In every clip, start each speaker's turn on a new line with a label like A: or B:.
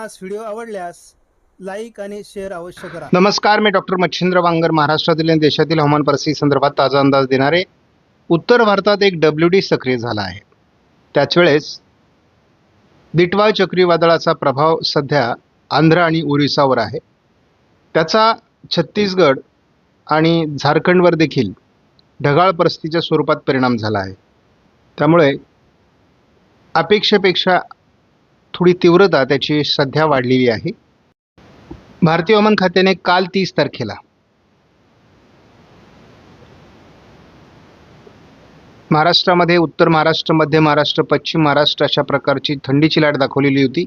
A: आपणास व्हिडिओ आवडल्यास लाईक आणि शेअर अवश्य करा.
B: नमस्कार, मी डॉक्टर मच्छिंद्र वांगर. महाराष्ट्रातील आणि देशातील हवामान परिस्थिती संदर्भात ताजा अंदाज देणारे. उत्तर भारतात एक WD सक्रिय झाला आहे. त्याच वेळेस दिटवा चक्रीवादळाचा प्रभाव सध्या आंध्र आणि ओरिसावर आहे. त्याचा छत्तीसगड आणि झारखंडवर देखील ढगाळ परिस्थितीच्या स्वरूपात परिणाम झाला आहे. त्यामुळे अपेक्षेपेक्षा थोडी तीव्रता त्याची सध्या वाढलेली आहे. भारतीय हवामान खात्याने काल 30 तारखेला महाराष्ट्रामध्ये उत्तर महाराष्ट्र, मध्य महाराष्ट्र, पश्चिम महाराष्ट्र अशा प्रकारची थंडीची लाट दाखवलेली होती,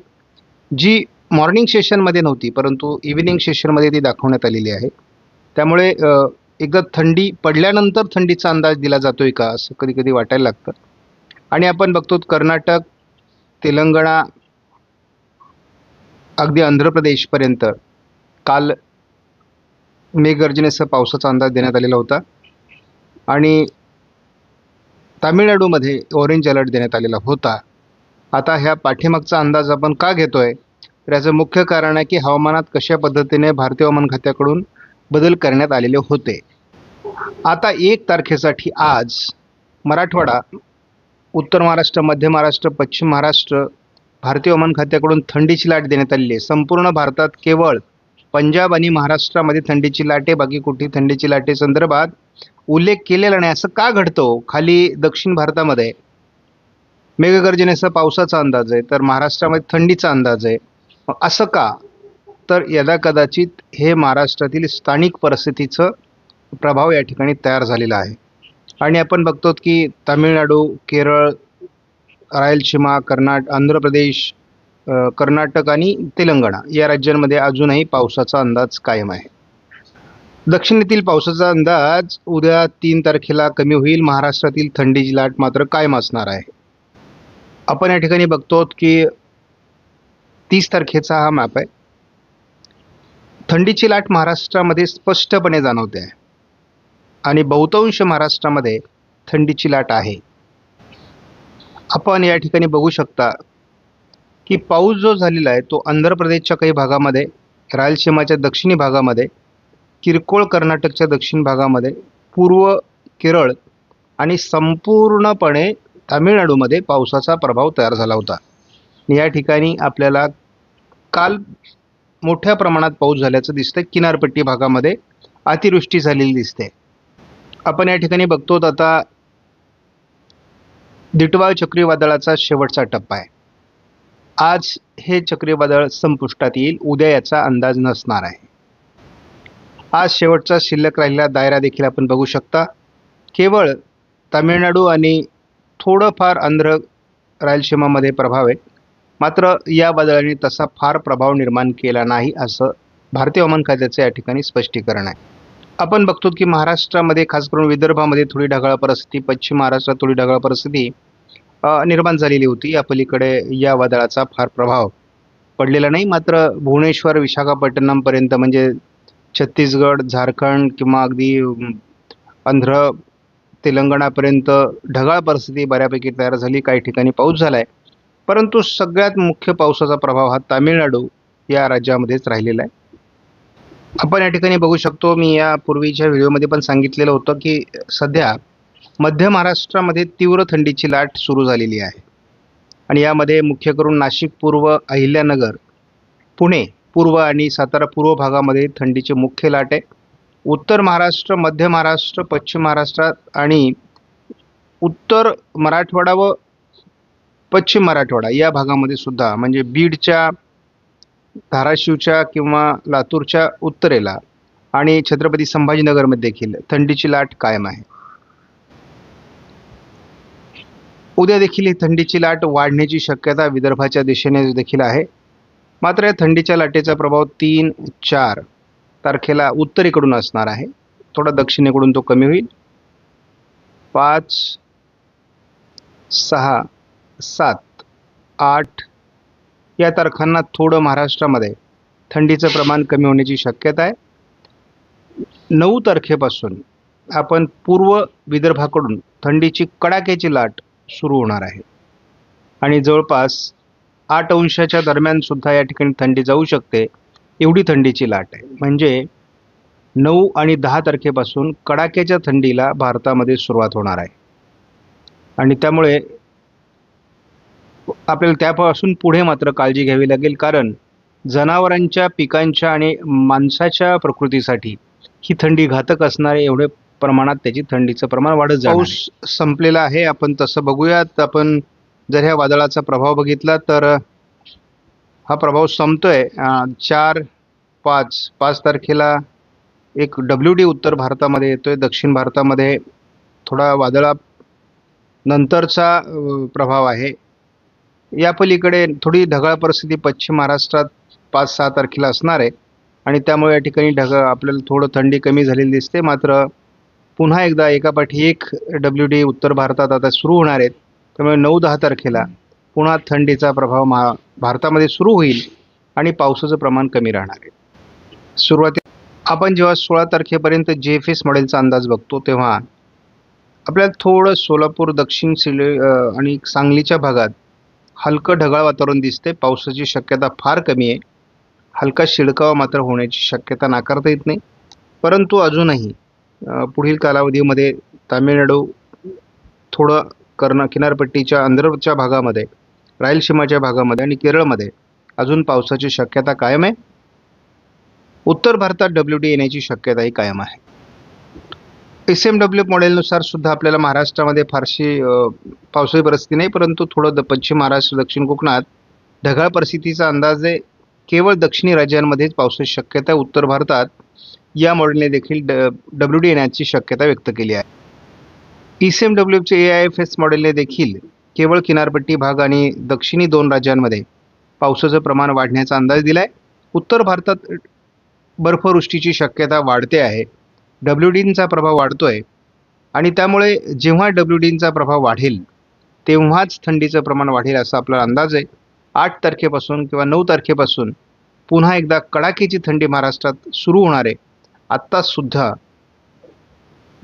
B: जी मॉर्निंग सेशनमध्ये नव्हती, परंतु इव्हिनिंग सेशनमध्ये ती दाखवण्यात आलेली आहे. त्यामुळे एकदा थंडी पडल्यानंतर थंडीचा अंदाज दिला जातोय का असं कधी कधी वाटायला लागतं. आणि आपण बघतो कर्नाटक, तेलंगणा, अगदी आंध्र प्रदेशपर्यंत काल मेघगर्जनेसह पावसाचा अंदाज देण्यात आलेला होता. आणि तामिळनाडूमध्ये ऑरेंज अलर्ट देण्यात आलेला होता. आता ह्या पाठीमागचा अंदाज आपण का घेतोय, तर याचं मुख्य कारण आहे की हवामानात कशा पद्धतीने भारतीय हवामान खात्याकडून बदल करण्यात आलेले होते. आता 1 तारखेसाठी आज मराठवाडा, उत्तर महाराष्ट्र, मध्य महाराष्ट्र, पश्चिम महाराष्ट्र भारतीय हवामान खात्याकडून थंडीची लाट देण्यात आलेली आहे. संपूर्ण भारतात केवळ पंजाब आणि महाराष्ट्रामध्ये थंडीची लाट आहे, बाकी कुठे थंडीची लाटे संदर्भात उल्लेख केलेला नाही. असं का घडतं? खाली दक्षिण भारतामध्ये मेघगर्जनेसह पावसाचा अंदाज आहे, तर महाराष्ट्रामध्ये थंडीचा अंदाज आहे. असं का? तर यदा कदाचित हे महाराष्ट्रातील स्थानिक परिस्थितीचं प्रभाव या ठिकाणी तयार झालेला आहे. आणि आपण बघतो की तामिळनाडू, केरळ, रायलसीमा, आंध्र प्रदेश, कर्नाटक आणि तेलंगणा या राज्यांमध्ये अजूनही पावसाचा अंदाज कायम आहे. दक्षिणेतील पावसाचा अंदाज उद्या 3 तारखेला कमी होईल. महाराष्ट्रातील थंडीची लाट मात्र कायम असणार आहे. आपण या ठिकाणी बघतो की 30 तारखेचा हा मॅप आहे. थंडीची लाट महाराष्ट्रामध्ये स्पष्टपणे जाणवते आहे आणि बहुतांश महाराष्ट्रामध्ये थंडीची लाट आहे. आपण या ठिकाणी बघू शकता की पाऊस जो झालेला आहे तो आंध्र प्रदेशच्या काही भागामध्ये, रायलसीमाच्या दक्षिणी भागामध्ये, किरकोळ कर्नाटकच्या दक्षिण भागामध्ये, पूर्व केरळ आणि संपूर्णपणे तामिळनाडूमध्ये पावसाचा प्रभाव तयार झाला होता. या ठिकाणी आपल्याला काल मोठ्या प्रमाणात पाऊस झाल्याचं दिसतंय. किनारपट्टी भागामध्ये अतिवृष्टी झालेली दिसते. आपण या ठिकाणी बघतो आता दिटवा चक्रीवादळाचा शेवटचा टप्पा आहे. आज हे चक्रीवादळ संपुष्टात येईल. उद्या याचा अंदाज नसणार आहे. आज शेवटचा शिल्लक राहिलेला दायरा देखील आपण बघू शकता. केवळ तामिळनाडू आणि थोडंफार आंध्र, रायलसीमामध्ये प्रभाव आहे. मात्र या वादळाने तसा फार प्रभाव निर्माण केला नाही असं भारतीय हवामान खात्याचं या ठिकाणी स्पष्टीकरण आहे. आपण बघतो की महाराष्ट्रामध्ये, खास करून विदर्भामध्ये थोडी ढगाळ परिस्थिती, पश्चिम महाराष्ट्रात थोडी ढगाळ परिस्थिती निर्माण झालेली होती. या पलीकडे या वादळाचा फार प्रभाव पडलेला नाही. मात्र भुवनेश्वर, विशाखापट्टणमपर्यंत म्हणजे छत्तीसगड, झारखंड किंवा अगदी आंध्र, तेलंगणापर्यंत ढगाळ परिस्थिती बऱ्यापैकी तयार झाली. काही ठिकाणी पाऊस झाला आहे, परंतु सगळ्यात मुख्य पावसाचा प्रभाव हा तामिळनाडू या राज्यामध्येच राहिलेला आहे. आपण या ठिकाणी बघू शकतो, मी या पूर्वीच्या व्हिडिओमध्ये पण सांगितलेलं होतं की सध्या मध्य महाराष्ट्रामध्ये तीव्र थंडीची लाट सुरू झालेली आहे. आणि यामध्ये मुख्य करून नाशिक पूर्व, अहिल्यानगर, पुणे पूर्व आणि सातारा पूर्व भागामध्ये थंडीची मुख्य लाट आहे. उत्तर महाराष्ट्र, मध्य महाराष्ट्र, पश्चिम महाराष्ट्रात आणि उत्तर मराठवाडा व पश्चिम मराठवाडा या भागामध्ये सुद्धा, म्हणजे बीडच्या, धाराशिवच्या किंवा लातूरच्या उत्तरेला आणि छत्रपती संभाजीनगरमध्ये देखील थंडीची लाट कायम आहे. उद्या देखील ही थंडीची लाट वाढण्याची शक्यता विदर्भाच्या दिशेने देखील आहे. मात्र या थंडीच्या लाटेचा प्रभाव 3-4 तारखेला उत्तरेकडून असणार आहे. थोडा दक्षिणेकडून तो कमी होईल. 5, 6, 7, 8 या तारखांना थोडं महाराष्ट्रामध्ये थंडीचं प्रमाण कमी होण्याची शक्यता आहे. 9 तारखेपासून आपण पूर्व विदर्भाकडून थंडीची कडाक्याची लाट सुरू होणार आहे आणि जवळपास 8 अंशाच्या दरम्यान सुद्धा या ठिकाणी थंडी जाऊ शकते, एवढी थंडीची लाट आहे. म्हणजे 9 आणि 10 तारखेपासून कडाक्याच्या थंडीला भारतामध्ये सुरुवात होणार आहे. आणि त्यामुळे आपल्याला त्यापासून पुढे मात्र काळजी घ्यावी लागेल, कारण जनावरांच्या, पिकांच्या आणि माणसाच्या प्रकृतीसाठी ही थंडी घातक असणार आहे. एवढे प्रमाणात त्याची थंडीचं प्रमाण वाढत जाणार आहे. पाऊस संपलेला आहे. आपण तसं बघूयात. आपण जर ह्या वादळाचा प्रभाव बघितला तर हा प्रभाव संपतोय 4-5 तारखेला एक WD उत्तर भारतामध्ये येतोय. दक्षिण भारतामध्ये थोडा वादळा नंतरचा प्रभाव आहे. या पलीकडे थोडी ढगाळ परिस्थिती पश्चिम महाराष्ट्रात 5-6 तारखेला असणार आहे आणि त्यामुळे या ठिकाणी आपल्याला थोडं थंडी कमी झालेली दिसते. मात्र पुन्हा एकदा एकापाठी एक WD उत्तर भारतात आता सुरू होणार आहेत. त्यामुळे 9-10 तारखेला पुन्हा थंडीचा प्रभाव भारतामध्ये सुरू होईल आणि पावसाचं प्रमाण कमी राहणार आहे. सुरुवातीला आपण जेव्हा 16 तारखेपर्यंत JFS मॉडेलचा अंदाज बघतो तेव्हा आपल्याला थोडं सोलापूर, दक्षिण आणि सांगलीच्या भागात हलकं ढगाळ वातावरण दिसते. पावसाची शक्यता फार कमी आहे. हलका शिडकावा मात्र होण्याची शक्यता नाकारता येत नाही. परंतु अजूनही पुढील कालावधीमध्ये तामिळनाडू, थोडं किनारपट्टीच्या अंदरच्या भागामध्ये, रायलसीमाच्या भागामध्ये आणि केरळमध्ये अजून पावसाची शक्यता कायम आहे. उत्तर भारतात WD येण्याची शक्यताही कायम आहे. SMW मॉडेलनुसार सुद्धा आपल्याला महाराष्ट्रामध्ये फारशी पावसाची परिस्थिती नाही, परंतु थोडं पश्चिम महाराष्ट्र, दक्षिण कोकणात ढगाळ परिस्थितीचा अंदाज आहे. केवळ दक्षिणी राज्यांमध्येच पावसाची शक्यता आहे. उत्तर भारतात या मॉडेलने देखील WD येण्याची शक्यता व्यक्त केली आहे. SMWचे AIFS मॉडेलने देखील केवळ किनारपट्टी भाग आणि दक्षिणी 2 राज्यांमध्ये पावसाचं प्रमाण वाढण्याचा अंदाज दिला आहे. उत्तर भारतात बर्फवृष्टीची शक्यता वाढते आहे. WDचा प्रभाव वाढतोय आणि त्यामुळे जेव्हा WDचा प्रभाव वाढेल तेव्हाच थंडीचं प्रमाण वाढेल असा आपला अंदाज आहे. 8 तारखेपासून किंवा 9 तारखेपासून पुन्हा एकदा कडाक्याची थंडी महाराष्ट्रात सुरू होणार आहे. आत्तासुद्धा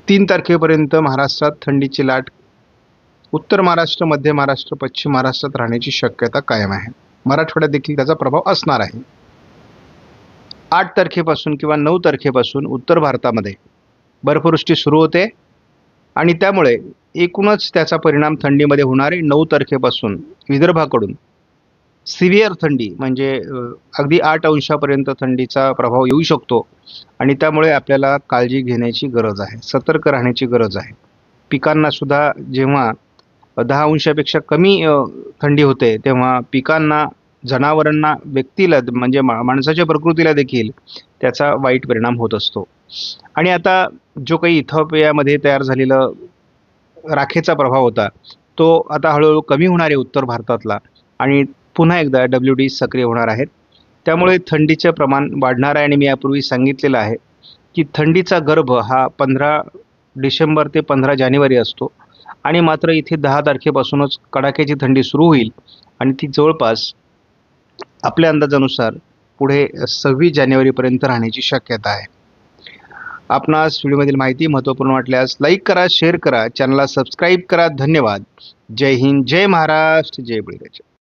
B: 3 तारखेपर्यंत महाराष्ट्रात थंडीची लाट उत्तर महाराष्ट्र, मध्य महाराष्ट्र, पश्चिम महाराष्ट्रात राहण्याची शक्यता कायम आहे. मराठवाड्यात देखील त्याचा प्रभाव असणार आहे. 8 तारखेपासून किंवा 9 तारखेपासून उत्तर भारतामध्ये बर्फवृष्टी सुरू होते आणि त्यामुळे एकूणच त्याचा परिणाम थंडीमध्ये होणार आहे. 9 तारखेपासून विदर्भाकडून सिव्हिअर थंडी म्हणजे अगदी 8 अंशापर्यंत थंडीचा प्रभाव येऊ शकतो आणि त्यामुळे आपल्याला काळजी घेण्याची गरज आहे, सतर्क राहण्याची गरज आहे. पिकांना सुद्धा जेव्हा 10 अंशापेक्षा कमी थंडी होते तेव्हा पिकांना, जनावरांना, व्यक्तीला म्हणजे माणसाच्या प्रकृतीला देखील त्याचा वाईट परिणाम होत असतो. आणि आता जो काही इथिओपियामध्ये तयार झालेला राखेचा प्रभाव होता तो आता हळूहळू कमी होणार आहे उत्तर भारतातला आणि पुन्हा एकदा WD सक्रिय होणार आहेत. त्यामुळे थंडीचे प्रमाण वाढणार आहे आणि मी यापूर्वी सांगितलेलं आहे की थंडीचा गर्भ हा 15 डिसेंबर ते 15 जानेवारी असतो आणि मात्र इथे 10 तारखेपासूनच कडाक्याची थंडी सुरू होईल आणि ती जवळपास आपल्या अंदाजानुसार पुढे 26 जानेवारीपर्यंत राहण्याची शक्यता आहे. आपणास व्हिडिओमधील माहिती महत्त्वपूर्ण वाटल्यास लाईक करा, शेअर करा, चॅनलला सबस्क्राईब करा. धन्यवाद. जय हिंद, जय महाराष्ट्र, जय बळीराजा.